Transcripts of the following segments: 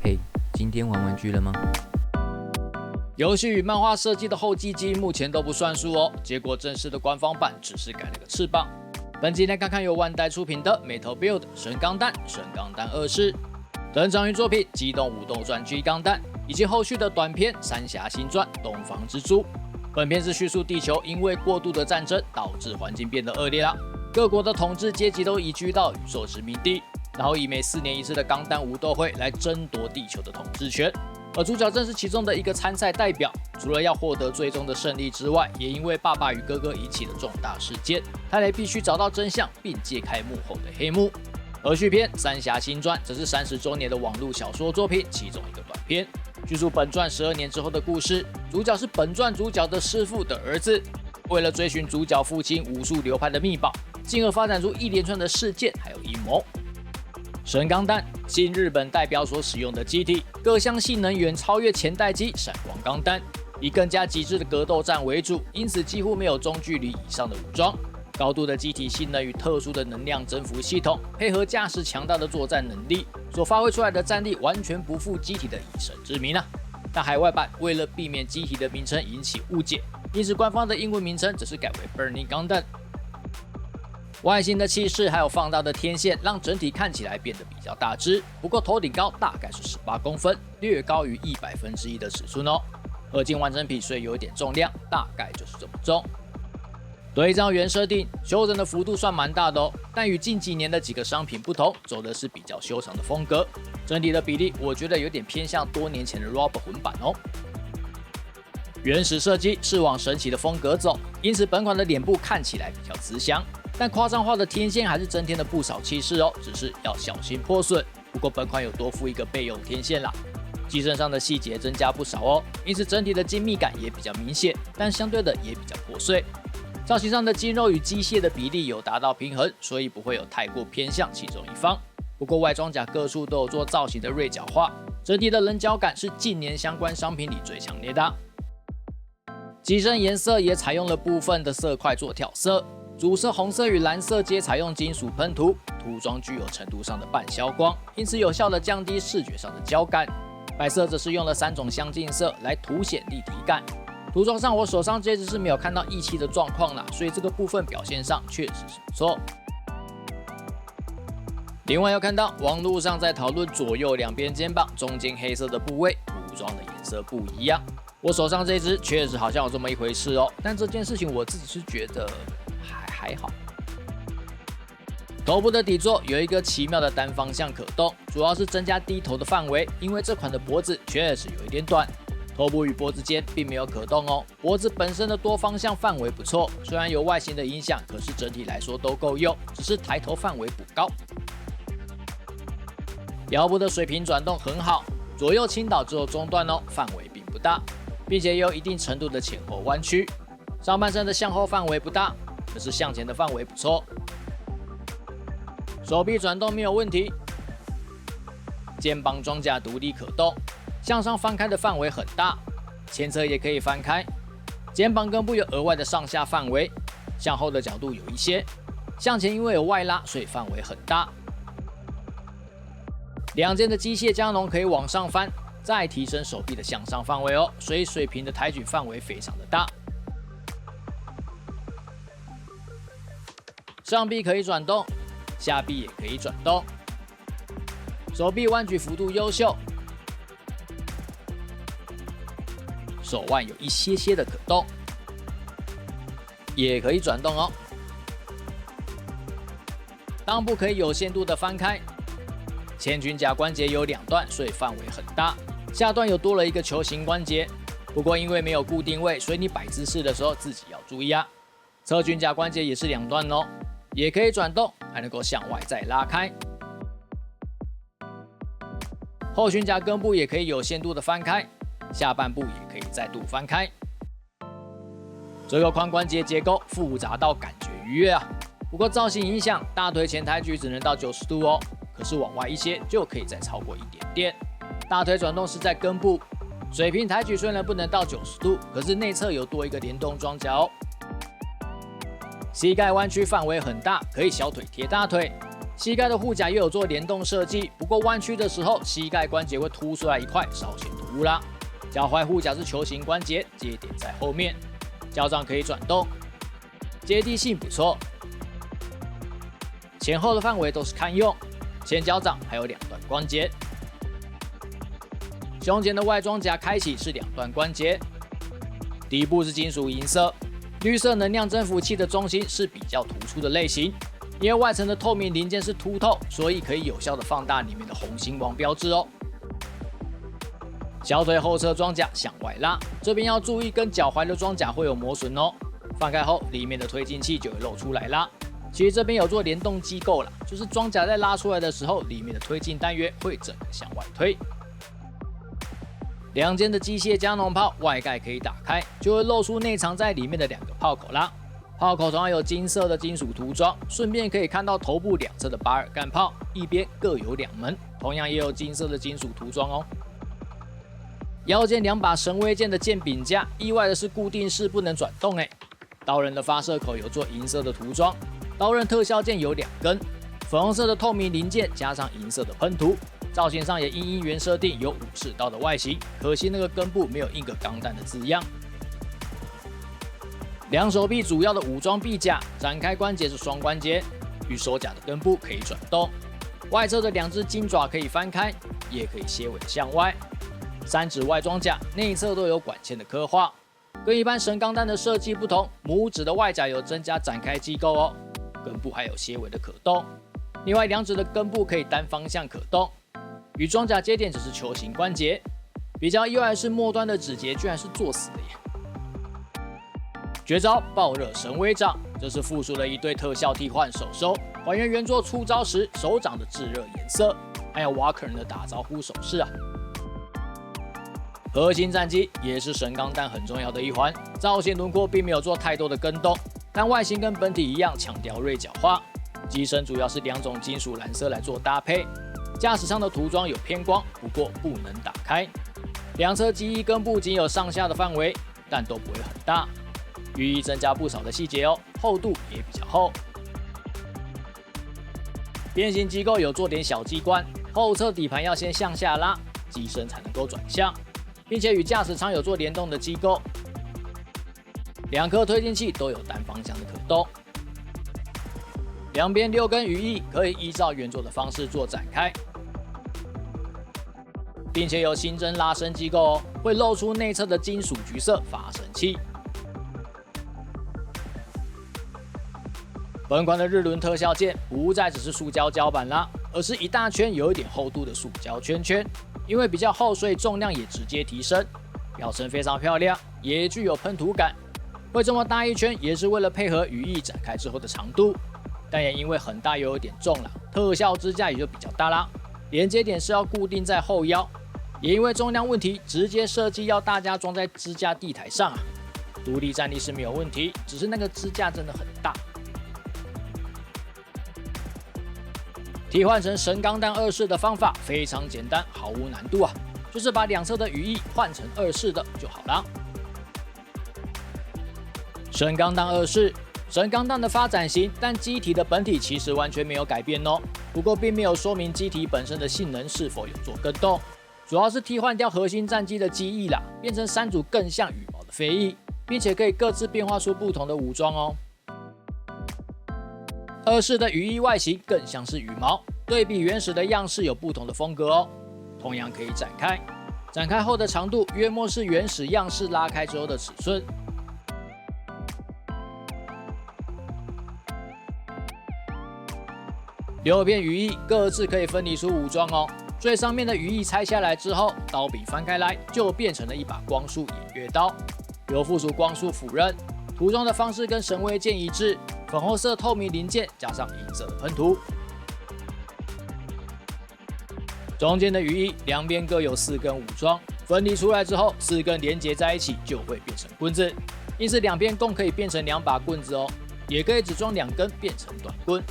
嘿，今天玩玩具了吗？游戏与漫画设计的后继机目前都不算数哦，结果正式的官方版只是改了个翅膀。本集来看看由万代出品的 Metal Build 神钢弹2世，登场于作品《机动武斗传 G 钢弹》以及后续的短片《三峡新传东方之珠》。本片是叙述地球因为过度的战争导致环境变得恶劣啦，各国的统治阶级都移居到宇宙殖民地，然后以每4年一次的钢弹武斗会来争夺地球的统治权。而主角正是其中的一个参赛代表，除了要获得最终的胜利之外，也因为爸爸与哥哥引起的重大事件，他也必须找到真相并揭开幕后的黑幕。而续篇《三峡新传》则是30周年的网络小说作品其中一个短片，叙述本传12年之后的故事。主角是本传主角的师父的儿子，为了追寻主角父亲武术流派的秘宝，进而发展出一连串的事件还有阴谋。神钢弹，新日本代表所使用的机体，各项性能远超越前代机闪光钢弹，以更加极致的格斗战为主，因此几乎没有中距离以上的武装。高度的机体性能与特殊的能量征服系统，配合驾驶强大的作战能力，所发挥出来的战力完全不负机体的以神之名啊！但海外版为了避免机体的名称引起误解，因此官方的英文名称只是改为 Burning 钢弹。外形的气势还有放大的天线，让整体看起来变得比较大只。不过头顶高大概是18公分，略高于1/100的尺寸哦。合金完成品虽有一点重量，大概就是这么重。对照原设定，修整的幅度算蛮大的哦，但与近几年的几个商品不同，走的是比较修长的风格。整体的比例，我觉得有点偏向多年前的 Rob 混版哦。原始设计是往神奇的风格走，因此本款的脸部看起来比较慈祥。但夸张化的天线还是增添了不少气势哦，只是要小心破损。不过本款有多附一个备用天线啦，机身上的细节增加不少哦，因此整体的精密感也比较明显，但相对的也比较破碎。造型上的肌肉与机械的比例有达到平衡，所以不会有太过偏向其中一方。不过外装甲各处都有做造型的锐角化，整体的棱角感是近年相关商品里最强烈的。机身颜色也采用了部分的色块做调色。主色红色与蓝色皆采用金属喷涂，涂装具有程度上的半消光，因此有效地降低视觉上的焦感。白色则是用了3种相近色来凸显立体感。涂装上我手上这只是没有看到溢漆的状况啦，所以这个部分表现上确实是不错。另外要看到网络上在讨论左右两边肩膀中间黑色的部位涂装的颜色不一样，我手上这只确实好像有这么一回事哦，但这件事情我自己是觉得还好。头部的底座有一个奇妙的单方向可动，主要是增加低头的范围，因为这款的脖子确实有一点短，头部与脖子间并没有可动哦。脖子本身的多方向范围不错，虽然有外形的影响，可是整体来说都够用，只是抬头范围不高。腰部的水平转动很好，左右倾倒只有中段哦，范围并不大，并且也有一定程度的前后弯曲。上半身的向后范围不大，可是向前的范围不错。手臂转动没有问题，肩膀装甲独立可动，向上翻开的范围很大，前侧也可以翻开。肩膀根部有额外的上下范围，向后的角度有一些，向前因为有外拉，所以范围很大。两件的机械加农可以往上翻，再提升手臂的向上范围哦，所以水平的抬举范围非常的大。上臂可以转动，下臂也可以转动，手臂弯举幅度优秀，手腕有一些的可动，也可以转动哦。裆部可以有限度的翻开，前裙甲关节有2段，所以范围很大，下段又多了一个球形关节，不过因为没有固定位，所以你摆姿势的时候自己要注意啊。侧裙甲关节也是2段哦。也可以转动，还能够向外再拉开。后裙甲根部也可以有限度的翻开，下半部也可以再度翻开。这个髋关节结构复杂到感觉愉悦啊！不过造型影响，大腿前抬举只能到90度哦，可是往外一些就可以再超过一点点。大腿转动是在根部，水平抬举虽然不能到90度，可是内侧有多一个联动装甲哦。膝盖弯曲范围很大，可以小腿贴大腿，膝盖的护甲也有做联动设计，不过弯曲的时候，膝盖关节会凸出来一块，稍显突兀啦。脚踝护甲是球形关节，接点在后面，脚掌可以转动，接地性不错。前后的范围都是堪用，前脚掌还有2段关节。胸前的外装甲开启是2段关节，底部是金属银色，绿色能量增幅器的中心是比较突出的类型。因为外层的透明零件是凸透，所以可以有效的放大里面的红心王标志哦。小腿后侧装甲向外拉，这边要注意跟脚踝的装甲会有磨损哦。放开后，里面的推进器就会露出来啦。其实这边有做联动机构啦，就是装甲在拉出来的时候，里面的推进单元会整个向外推。2间的机械加农炮外盖可以打开，就会露出内藏在里面的2个炮口啦。炮口同样有金色的金属涂装，顺便可以看到头部2侧的巴尔干炮，一边各有2门，同样也有金色的金属涂装哦。腰间2把神威剑的剑柄架，意外的是固定式不能转动诶。刀刃的发射口有做银色的涂装，刀刃特效键有2根，粉红色的透明零件加上银色的喷涂，造型上也因原设定有武士刀的外形，可惜那个根部没有印个钢弹的字样。2手臂主要的武装臂甲，展开关节是双关节，与手甲的根部可以转动，外侧的2只金爪可以翻开，也可以些微的向外。3指外装甲内侧都有管线的刻画，跟一般神钢弹的设计不同，拇指的外甲有增加展开机构哦，根部还有些微的可动。另外2指的根部可以单方向可动，与装甲接点只是球形关节。比较意外的是末端的指节居然是做死的耶。绝招爆热神威掌，这是复出了一对特效替换手收，还原原作出招时手掌的炙热颜色，还有瓦克人的打招呼手势啊。核心战机也是神钢弹很重要的一环，造型轮廓并没有做太多的更动，但外形跟本体一样强调锐角化。机身主要是2种金属蓝色来做搭配，驾驶舱的涂装有偏光，不过不能打开。2侧机翼根部仅有上下的范围，但都不会很大。羽翼增加不少的细节哦，厚度也比较厚。变形机构有做点小机关，后侧底盘要先向下拉，机身才能够转向，并且与驾驶舱有做联动的机构。2颗推进器都有单方向的可动，两边6根羽翼可以依照原作的方式做展开，并且有新增拉伸机构哦，会露出内侧的金属橘色发生器。本款的日轮特效键不再只是塑胶胶板啦，而是一大圈有一点厚度的塑胶圈圈，因为比较厚，所以重量也直接提升。表层非常漂亮，也具有喷涂感。会这么大一圈，也是为了配合羽翼展开之后的长度，但也因为很大又有点重了，特效支架也就比较大啦。连接点是要固定在后腰，也因为重量问题，直接设计要大家装在支架地台上啊。独立站立是没有问题，只是那个支架真的很大。替换成神钢弹2式的方法非常简单，毫无难度啊，就是把2侧的羽翼换成2式的就好了。神钢弹2式，神钢弹的发展型，但机体的本体其实完全没有改变哦。不过并没有说明机体本身的性能是否有做更动，主要是替换掉核心战机的机翼啦，变成3组更像羽毛的飞翼，并且可以各自变化出不同的武装哦。2式的羽翼外形更像是羽毛，对比原始的样式有不同的风格哦。同样可以展开，展开后的长度约莫是原始样式拉开之后的尺寸。6片羽翼各自可以分离出武装哦。最上面的羽翼拆下来之后，刀柄翻开来就变成了一把光束偃月刀，有附属光束斧刃，涂装的方式跟神威剑一致。粉红色透明零件加上银色的喷涂，中间的羽翼两边各有4根武装，分离出来之后，4根连接在一起就会变成棍子，因此两边共可以变成2把棍子哦，也可以只装2根变成短棍。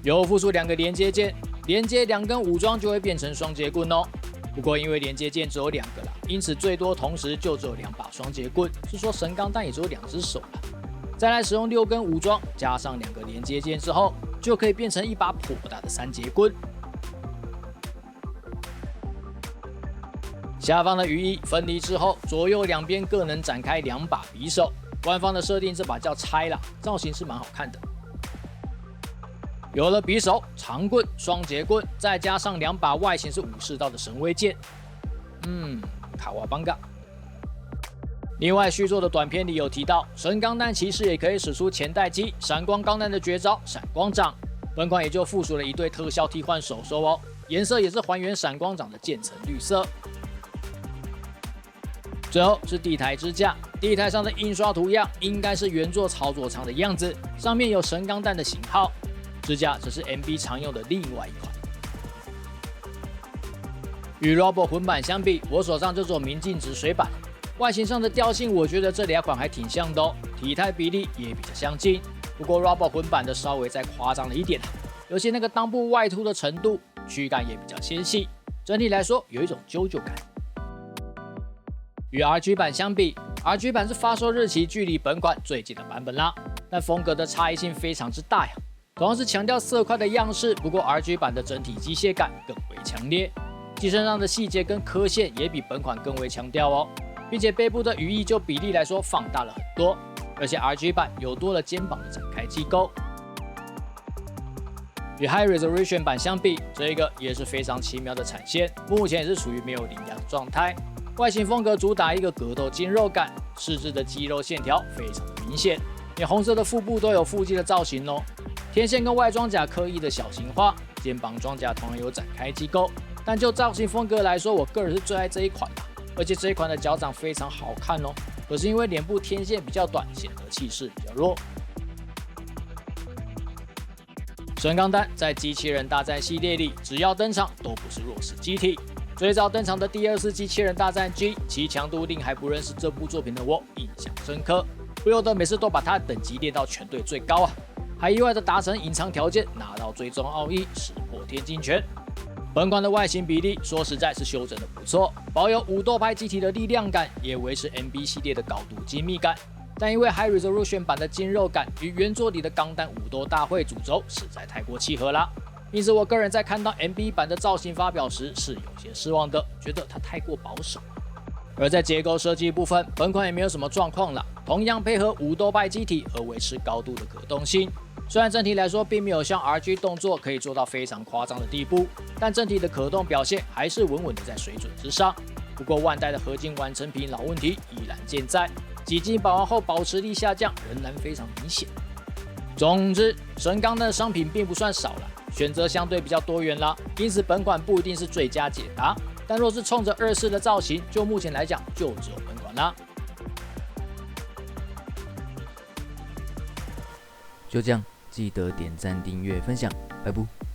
有附属2个连接件，连接2根武装就会变成双节棍哦。不过因为连接件只有2个啦，因此最多同时就只有2把双节棍，是说神钢弹也只有2只手啦。再来使用6根武装，加上2个连接件之后，就可以变成一把颇大的三节棍。下方的羽翼分离之后，左右两边各能展开2把匕首。官方的设定这把叫钗啦，造型是蛮好看的。有了匕首、长棍、双节棍，再加上2把外形是武士刀的神威剑，卡瓦邦嘎。另外续作的短片里有提到，神钢弹骑士也可以使出前代机闪光钢弹的绝招闪光掌，本款也就附属了一对特效替换手手哦，颜色也是还原闪光掌的渐层绿色。最后是地台支架，地台上的印刷图样应该是原作操作舱的样子，上面有神钢弹的型号。支架则是 MB 常用的另外一款。与 Robo 混版相比，我手上这种明镜止水版，外形上的调性我觉得这2款还挺像的哦，体态比例也比较相近。不过 Robo 混版的稍微再夸张了一点，尤其那个裆部外凸的程度，躯干也比较纤细，整体来说有一种啾啾感。与 RG 版相比 ，RG 版是发售日期距离本款最近的版本啦，但风格的差异性非常之大呀。同样是强调色块的样式，不过 RG 版的整体机械感更为强烈，机身上的细节跟刻线也比本款更为强调哦，并且背部的羽翼就比例来说放大了很多，而且 RG 版有多了肩膀的展开机构。与 High Resolution 版相比，这个也是非常奇妙的产线，目前也是处于没有灵压的状态。外形风格主打一个格斗筋肉感，四肢的肌肉线条非常的明显，连红色的腹部都有腹肌的造型哦。天线跟外装甲刻意的小型化，肩膀装甲同样有展开机构，但就造型风格来说，我个人是最爱这一款的，而且这一款的脚掌非常好看哦。可是因为脸部天线比较短，显得气势比较弱。神钢弹在机器人大战系列里，只要登场都不是弱势机体。最早登场的第2次机器人大战 G， 其强度令还不认识这部作品的我印象深刻，不由得每次都把它的等级练到全队最高啊，还意外的达成隐藏条件，拿到最终奥义石破天惊拳。本款的外形比例说实在是修整的不错，保有武斗派机体的力量感，也维持 MB 系列的高度精密感。但因为 High Resolution 版的筋肉感与原作里的钢弹武斗大会主轴实在太过契合啦，因此我个人在看到 MB 版的造型发表时是有些失望的，觉得它太过保守。而在结构设计部分，本款也没有什么状况啦，同样配合武斗派机体而维持高度的可动性。虽然整体来说并没有像 RG 动作可以做到非常夸张的地步，但整体的可动表现还是稳稳的在水准之上。不过万代的合金完成品老问题依然健在，几经保完后保持力下降仍然非常明显。总之，神钢弹的商品并不算少了，选择相对比较多元啦，因此本款不一定是最佳解答。但若是冲着24的造型，就目前来讲就只有本款啦。就这样，记得点赞、订阅、分享，拜拜。